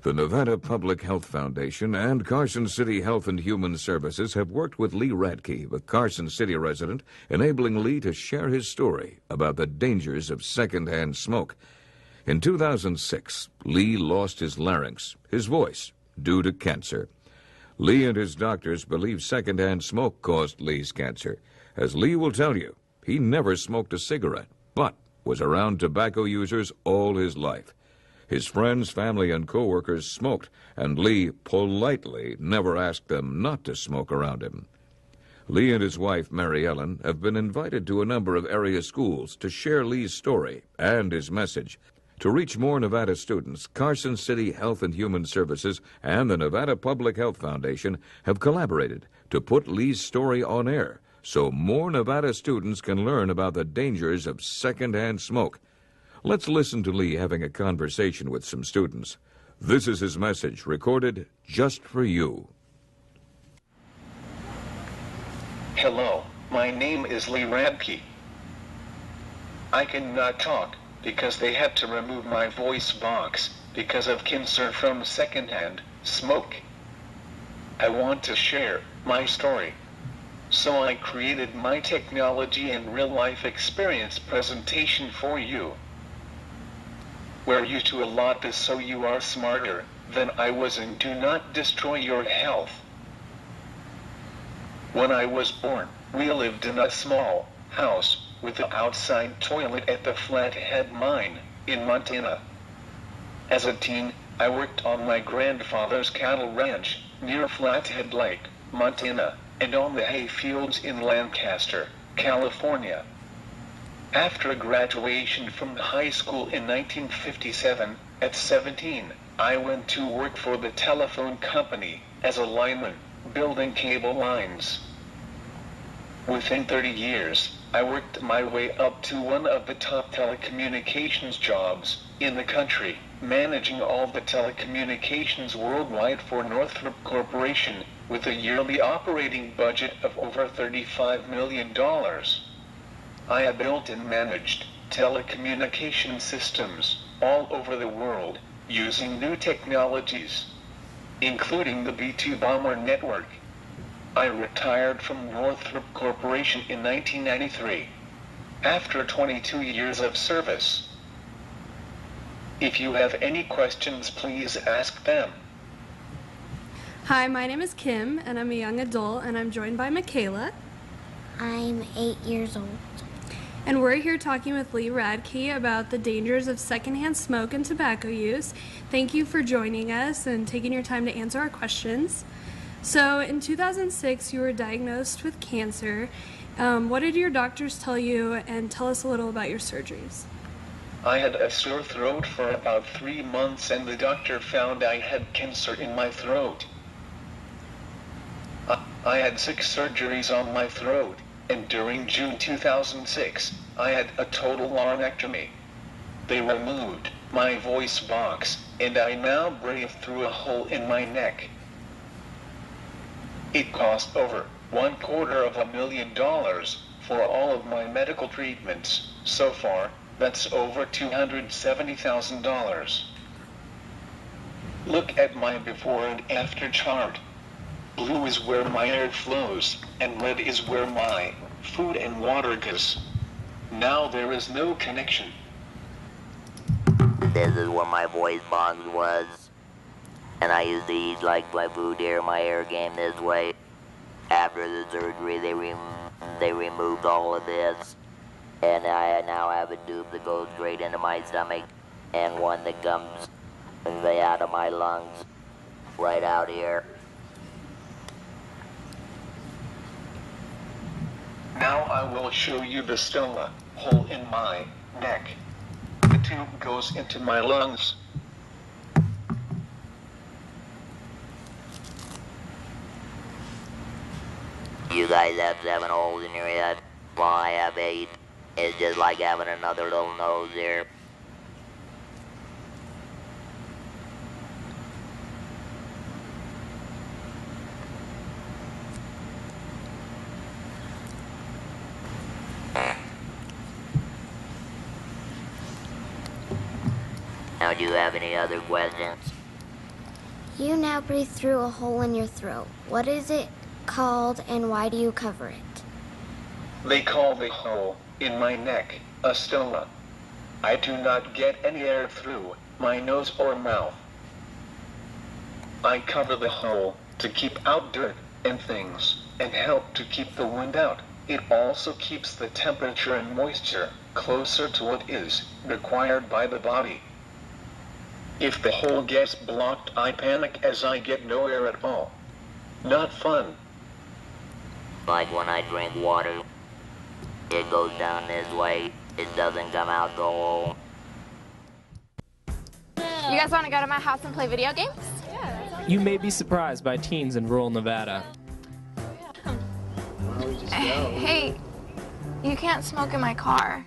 The Nevada Public Health Foundation and Carson City Health and Human Services have worked with Lee RADTKE, a Carson City resident, enabling Lee to share his story about the dangers of secondhand smoke. In 2006, Lee lost his larynx, his voice, due to cancer. Lee and his doctors believe secondhand smoke caused Lee's cancer. As Lee will tell you, he never smoked a cigarette, but was around tobacco users all his life. His friends, family, and co-workers smoked, and Lee politely never asked them not to smoke around him. Lee and his wife, Mary Ellen, have been invited to a number of area schools to share Lee's story and his message. To reach more Nevada students, Carson City Health and Human Services and the Nevada Public Health Foundation have collaborated to put Lee's story on air so more Nevada students can learn about the dangers of secondhand smoke. Let's listen to Lee having a conversation with some students. This is his message, recorded just for you. Hello, my name is Lee RADTKE. I cannot talk because they had to remove my voice box because of cancer from secondhand smoke. I want to share my story. So I created my technology and real-life experience presentation for you, where you to a lot is so you are smarter than I was and do not destroy your health. When I was born, we lived in a small house with an outside toilet at the Flathead Mine in Montana. As a teen, I worked on my grandfather's cattle ranch near Flathead Lake, Montana, and on the hay fields in Lancaster, California. After graduation from high school in 1957, at 17, I went to work for the telephone company as a lineman, building cable lines. Within 30 years, I worked my way up to one of the top telecommunications jobs in the country, managing all the telecommunications worldwide for Northrop Corporation, with a yearly operating budget of over $35 million. I have built and managed telecommunication systems all over the world using new technologies, including the B-2 bomber network. I retired from Northrop Corporation in 1993, after 22 years of service. If you have any questions, please ask them. Hi, my name is Kim, and I'm a young adult, and I'm joined by Michaela. I'm 8 years old. And we're here talking with Lee RADTKE about the dangers of secondhand smoke and tobacco use. Thank you for joining us and taking your time to answer our questions. So in 2006, you were diagnosed with cancer. What did your doctors tell you, and tell us a little about your surgeries? I had a sore throat for about 3 months, and the doctor found I had cancer in my throat. I had 6 surgeries on my throat, and during June 2006, I had a total laryngectomy. They removed my voice box, and I now breathe through a hole in my neck. It cost over $250,000 for all of my medical treatments. So far, that's over $270,000. Look at my before and after chart. Blue is where my air flows, and red is where my food and water goes. Now there is no connection. This is where my voice box was. And I used to eat like my food here, my air came this way. After the surgery, they removed all of this. And I now have a tube that goes straight into my stomach, and one that comes out of my lungs, right out here. Now I will show you the stoma hole in my neck. The tube goes into my lungs. You guys have 7 holes in your head, while I have 8. It's just like having another little nose here. Now, do you have any other questions? You now breathe through a hole in your throat. What is it called and why do you cover it? They call the hole in my neck a stoma. I do not get any air through my nose or mouth. I cover the hole to keep out dirt and things and help to keep the wind out. It also keeps the temperature and moisture closer to what is required by the body. If the hole gets blocked, I panic as I get no air at all. Not fun. Like when I drink water, it goes down this way, it doesn't come out the hole. You guys want to go to my house and play video games? You may be surprised by teens in rural Nevada. Hey, you can't smoke in my car.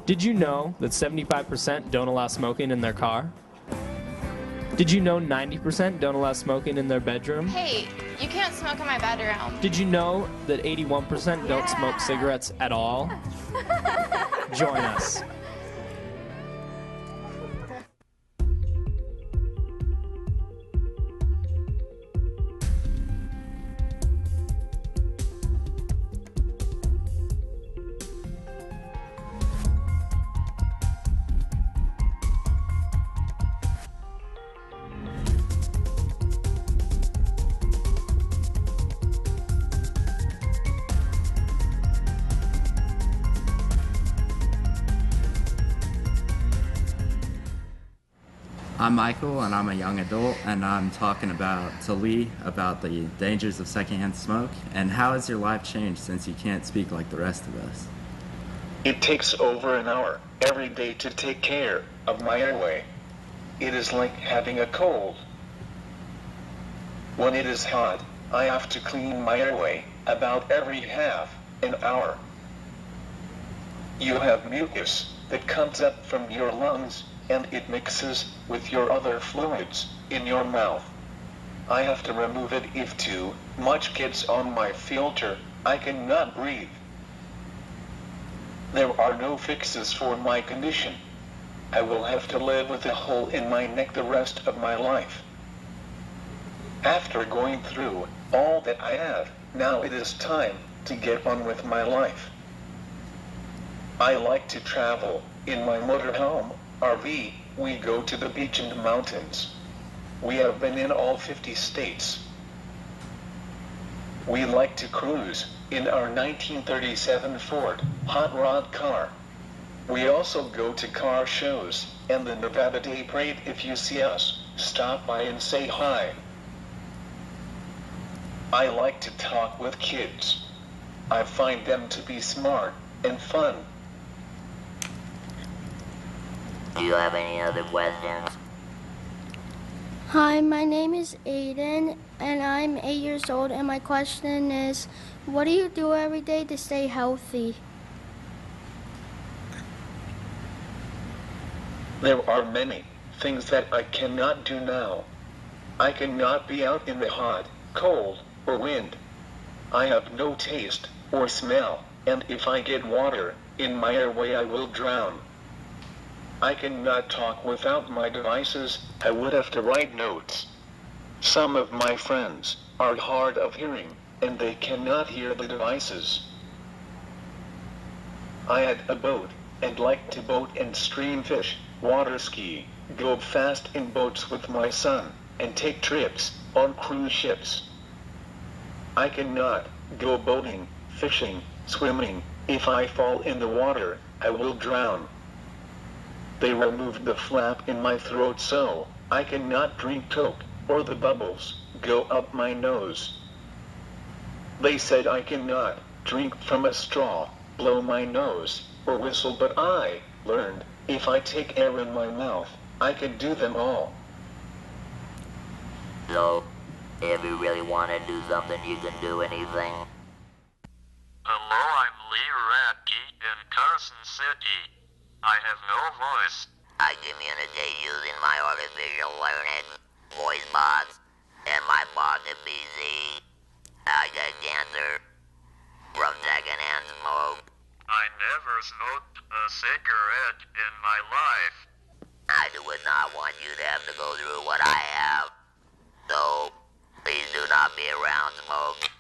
Did you know that 75% don't allow smoking in their car? Did you know 90% don't allow smoking in their bedroom? Hey, you can't smoke in my bedroom. Did you know that 81% don't smoke cigarettes at all? Join us. I'm Michael, and I'm a young adult, and I'm talking to Lee about the dangers of secondhand smoke, and how has your life changed since you can't speak like the rest of us? It takes over an hour every day to take care of my airway. It is like having a cold. When it is hot, I have to clean my airway about every half an hour. You have mucus that comes up from your lungs, and it mixes with your other fluids in your mouth. I have to remove it if too much gets on my filter. I cannot breathe. There are no fixes for my condition. I will have to live with a hole in my neck the rest of my life. After going through all that I have, now it is time to get on with my life. I like to travel in my motorhome RV. We go to the beach and mountains. We have been in all 50 states. We like to cruise in our 1937 Ford hot rod car. We also go to car shows and the Nevada Day Parade. If you see us, stop by and say hi. I like to talk with kids. I find them to be smart and fun. Do you have any other questions? Hi, my name is Aiden, and I'm 8 years old, and my question is, what do you do every day to stay healthy? There are many things that I cannot do now. I cannot be out in the hot, cold, or wind. I have no taste or smell, and if I get water in my airway, I will drown. I cannot talk without my devices. I would have to write notes. Some of my friends are hard of hearing, and they cannot hear the devices. I had a boat, and like to boat and stream fish, water ski, go fast in boats with my son, and take trips on cruise ships. I cannot go boating, fishing, swimming. If I fall in the water, I will drown. They removed the flap in my throat so I cannot drink Coke, or the bubbles go up my nose. They said I cannot drink from a straw, blow my nose, or whistle, but I learned if I take air in my mouth, I can do them all. So, if you really want to do something, you can do anything. Hello, I'm Lee RADTKE in Carson City. I have no voice. I communicate using my artificial learning voice box and my pocket PC. I got cancer from secondhand smoke. I never smoked a cigarette in my life. I would not want you to have to go through what I have. around smoke.